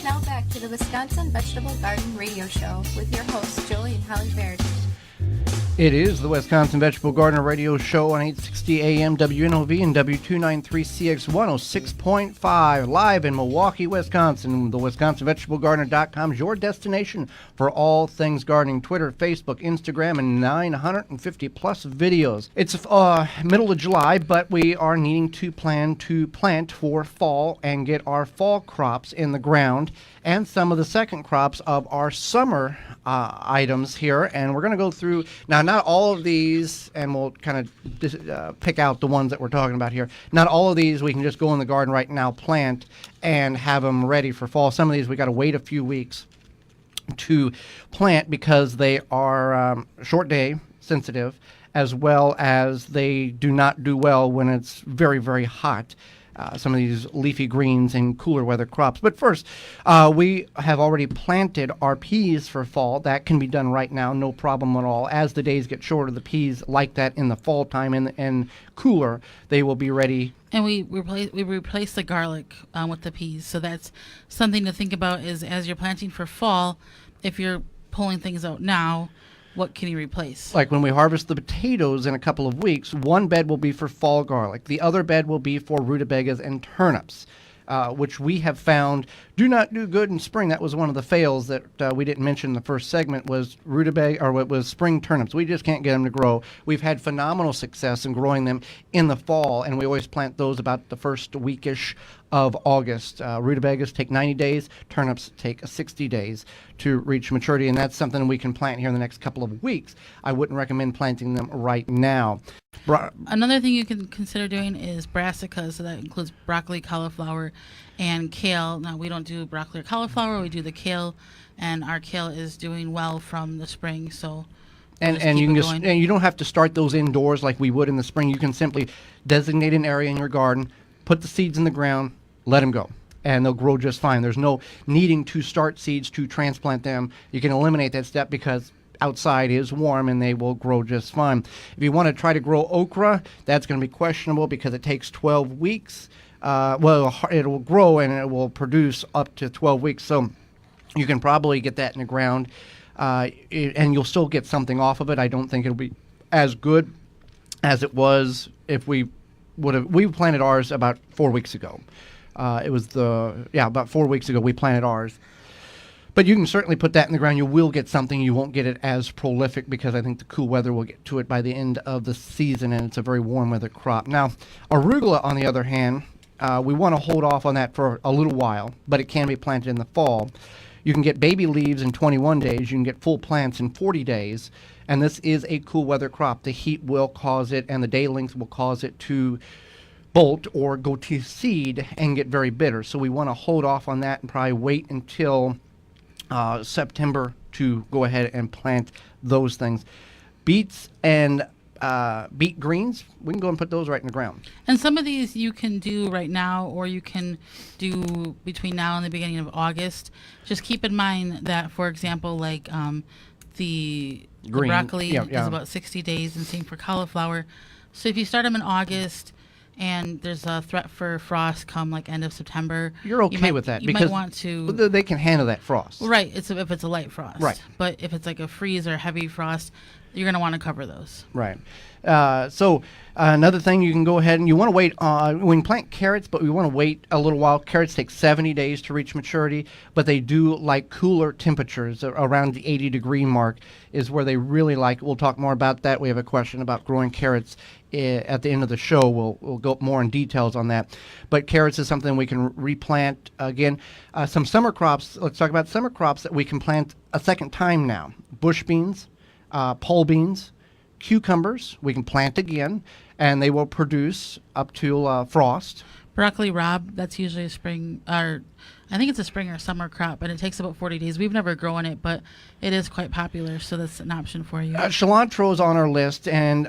Now back to the Wisconsin Vegetable Garden Radio Show with your hosts, Julie and Holly Baird. It is the Wisconsin Vegetable Gardener Radio Show on 860 AM WNOV and W293CX 106.5, live in Milwaukee, Wisconsin. The WisconsinVegetableGardener.com is your destination for all things gardening. Twitter, Facebook, Instagram, and 950 plus videos. It's middle of July, but we are needing to plan to plant for fall and get our fall crops in the ground and some of the second crops of our summer items here. And we're going to go through, now not all of these, and we'll kind of pick out the ones that we're talking about here. Not all of these we can just go in the garden right now, plant, and have them ready for fall. Some of these we got to wait a few weeks to plant because they are short day sensitive, as well as they do not do well when it's very, very hot. Some of these leafy greens and cooler weather crops. But first, we have already planted our peas for fall. That can be done right now, no problem at all. As the days get shorter, the peas like that in the fall time and cooler, they will be ready. And we replace the garlic with the peas. So that's something to think about is as you're planting for fall, if you're pulling things out now, what can you replace? Like when we harvest the potatoes in a couple of weeks, one bed will be for fall garlic. The other bed will be for rutabagas and turnips, which we have found do not do good in spring. That was one of the fails that we didn't mention in the first segment was rutabaga, or what was spring turnips. We just can't get them to grow. We've had phenomenal success in growing them in the fall, and we always plant those about the first weekish of August. Rutabagas take 90 days. Turnips take 60 days to reach maturity, and that's something we can plant here in the next couple of weeks. I wouldn't recommend planting them right now. Another thing you can consider doing is brassicas, so that includes broccoli, cauliflower, and kale. Now, we don't do broccoli or cauliflower, we do the kale, and our kale is doing well from the spring, so and you can just and you don't have to start those indoors like we would in the spring. You can simply designate an area in your garden, put the seeds in the ground, let them go, and they'll grow just fine. There's no needing to start seeds to transplant them. You can eliminate that step because outside is warm and they will grow just fine. If you want to try to grow okra, that's going to be questionable because it takes 12 weeks. Well, it will grow and it will produce up to 12 weeks. So you can probably get that in the ground and you'll still get something off of it. I don't think it'll be as good as it was if we planted ours about 4 weeks ago. About 4 weeks ago we planted ours. But you can certainly put that in the ground. You will get something. You won't get it as prolific because I think the cool weather will get to it by the end of the season, and it's a very warm weather crop. Now, arugula, on the other hand, we want to hold off on that for a little while, but it can be planted in the fall. You can get baby leaves in 21 days. You can get full plants in 40 days, and this is a cool weather crop. The heat will cause it, and the day length will cause it to bolt or go to seed and get very bitter. So we want to hold off on that and probably wait until September to go ahead and plant those things. Beets and beet greens, we can go and put those right in the ground. And some of these you can do right now, or you can do between now and the beginning of August. Just keep in mind that, for example, like the broccoli is about 60 days, and same for cauliflower. So if you start them in August and there's a threat for frost come like end of September, you're okay with that because might want to, they can handle that frost. Right. If it's a light frost. Right. But if it's like a freeze or heavy frost, you're going to want to cover those. Right. So another thing, you can go ahead and you want to wait. We can plant carrots, but we want to wait a little while. Carrots take 70 days to reach maturity, but they do like cooler temperatures. Around the 80-degree mark is where they really like. We'll talk more about that. We have a question about growing carrots at the end of the show. We'll go more in details on that. But carrots is something we can replant again. Some summer crops. Let's talk about summer crops that we can plant a second time now. Bush beans, pole beans, cucumbers, we can plant again, and they will produce up to frost. Broccoli rabe, that's usually a spring, or I think it's a spring or summer crop, and it takes about 40 days. We've never grown it, but it is quite popular, so that's an option for you. Cilantro is on our list, and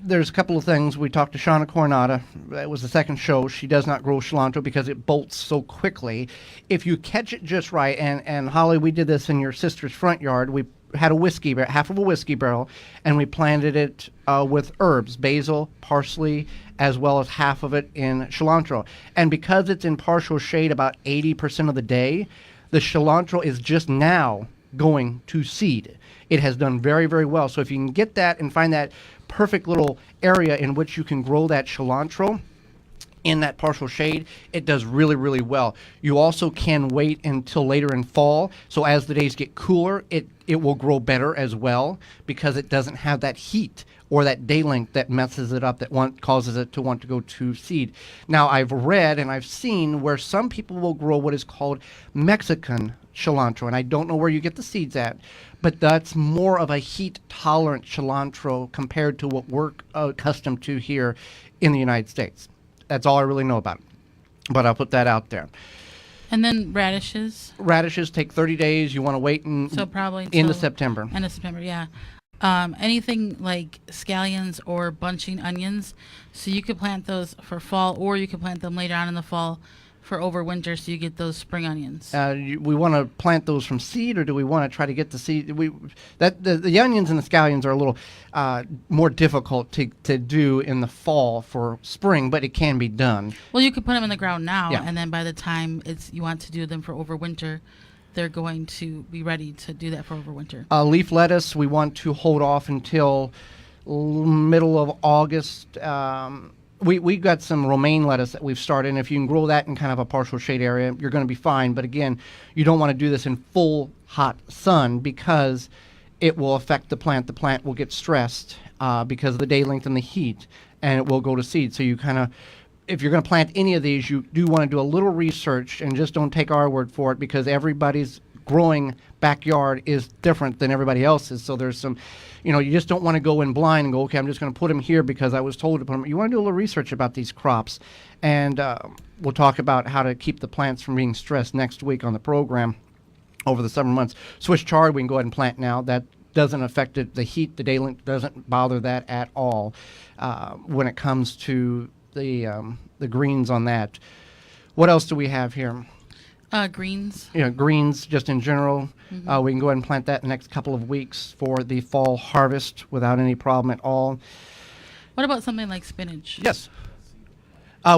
there's a couple of things. We talked to Shauna Coronata. It was the second show. She does not grow cilantro because it bolts so quickly. If you catch it just right, and Holly, we did this in your sister's front yard. We had a half of a whiskey barrel, and we planted it with herbs, basil, parsley, as well as half of it in cilantro. And because it's in partial shade about 80% of the day, the cilantro is just now going to seed. It has done very, very well. So if you can get that and find that perfect little area in which you can grow that cilantro in that partial shade, it does really, really well. You also can wait until later in fall. So as the days get cooler, it will grow better as well, because it doesn't have that heat or that day length that messes it up, that causes it to want to go to seed. Now, I've read and I've seen where some people will grow what is called Mexican cilantro, and I don't know where you get the seeds at, but that's more of a heat-tolerant cilantro compared to what we're accustomed to here in the United States. That's all I really know about it, but I'll put that out there. And then radishes. Radishes take 30 days. You want to wait so probably into September. End of September, yeah. Anything like scallions or bunching onions, so you could plant those for fall, or you could plant them later on in the fall for overwinter, so you get those spring onions. We want to plant those from seed, or do we want to try to get the seed? The onions and the scallions are a little more difficult to do in the fall for spring, but it can be done. Well, you could put them in the ground now, yeah. And then by the time you want to do them for overwinter, they're going to be ready to do that for overwinter. Leaf lettuce, we want to hold off until middle of August. We got some romaine lettuce that we've started, and if you can grow that in kind of a partial shade area, you're going to be fine. But again, you don't want to do this in full hot sun, because it will affect the plant. The plant will get stressed because of the day length and the heat, and it will go to seed. So you kind of, if you're going to plant any of these, you do want to do a little research, and just don't take our word for it, because everybody's growing backyard is different than everybody else's. So there's some, you just don't want to go in blind and go, okay, I'm just going to put them here because I was told to put them. You want to do a little research about these crops, and we'll talk about how to keep the plants from being stressed next week on the program over the summer months. Swiss chard, we can go ahead and plant now. That doesn't affect it. The heat, the day length doesn't bother that at all when it comes to the greens on that. What else do we have here? Greens. Greens just in general. Mm-hmm. We can go ahead and plant that in the next couple of weeks for the fall harvest without any problem at all. What about something like spinach? Yes.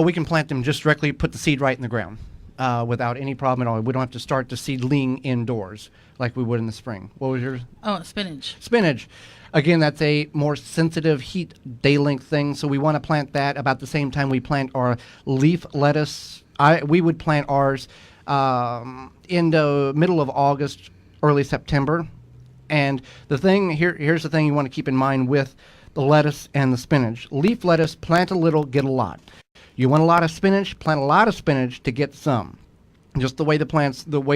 We can plant them just directly, put the seed right in the ground without any problem at all. We don't have to start the seedling indoors like we would in the spring. What was yours? Oh, spinach. Spinach. Again, that's a more sensitive heat day length thing, so we want to plant that about the same time we plant our leaf lettuce. We would plant ours in the middle of August, early September. And the thing here's the thing you want to keep in mind with the lettuce and the spinach. Leaf lettuce, plant a little, get a lot. You want a lot of spinach, plant a lot of spinach to get some. Just the way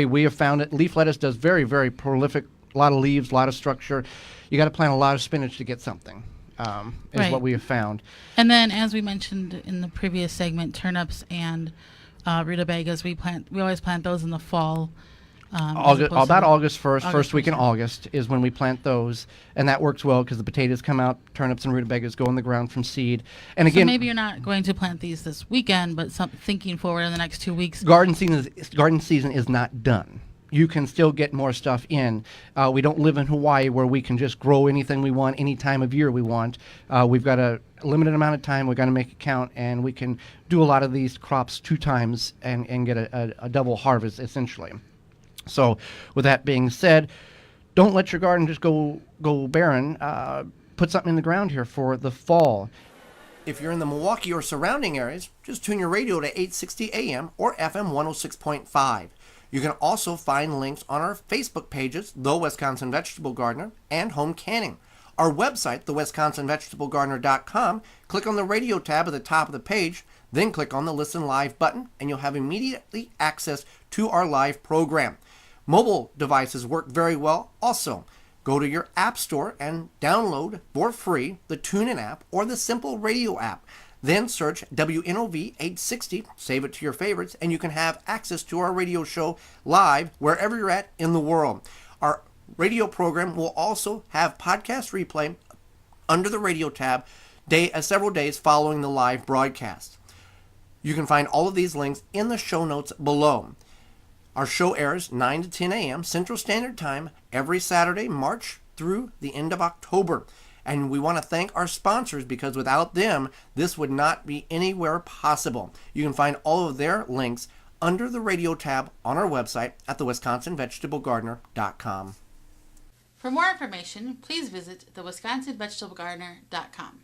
we have found it. Leaf lettuce does very, very prolific, a lot of leaves, a lot of structure. You got to plant a lot of spinach to get something, is right. What we have found. And then, as we mentioned in the previous segment, turnips and rutabagas, we always plant those in the fall. About August 1st, first week in August is when we plant those, and that works well because the potatoes come out, turnips and rutabagas go in the ground from seed. And again, so maybe you're not going to plant these this weekend, but thinking forward in the next 2 weeks. Garden season is not done. You can still get more stuff in. We don't live in Hawaii where we can just grow anything we want any time of year we want. We've got a limited amount of time. We've got to make it count, and we can do a lot of these crops 2 times and get a double harvest, essentially. So with that being said, don't let your garden just go barren. Put something in the ground here for the fall. If you're in the Milwaukee or surrounding areas, just tune your radio to 860 AM or FM 106.5. You can also find links on our Facebook pages, The Wisconsin Vegetable Gardener and Home Canning. Our website, thewisconsinvegetablegardener.com, click on the radio tab at the top of the page, then click on the Listen Live button, and you'll have immediately access to our live program. Mobile devices work very well also. Go to your app store and download for free the TuneIn app or the Simple Radio app. Then search WNOV 860, save it to your favorites, and you can have access to our radio show live wherever you're at in the world. Our radio program will also have podcast replay under the radio tab several days following the live broadcast. You can find all of these links in the show notes below. Our show airs 9 to 10 a.m. Central Standard Time every Saturday, March through the end of October. And we want to thank our sponsors because without them, this would not be anywhere possible. You can find all of their links under the radio tab on our website at thewisconsinvegetablegardener.com. For more information, please visit thewisconsinvegetablegardener.com.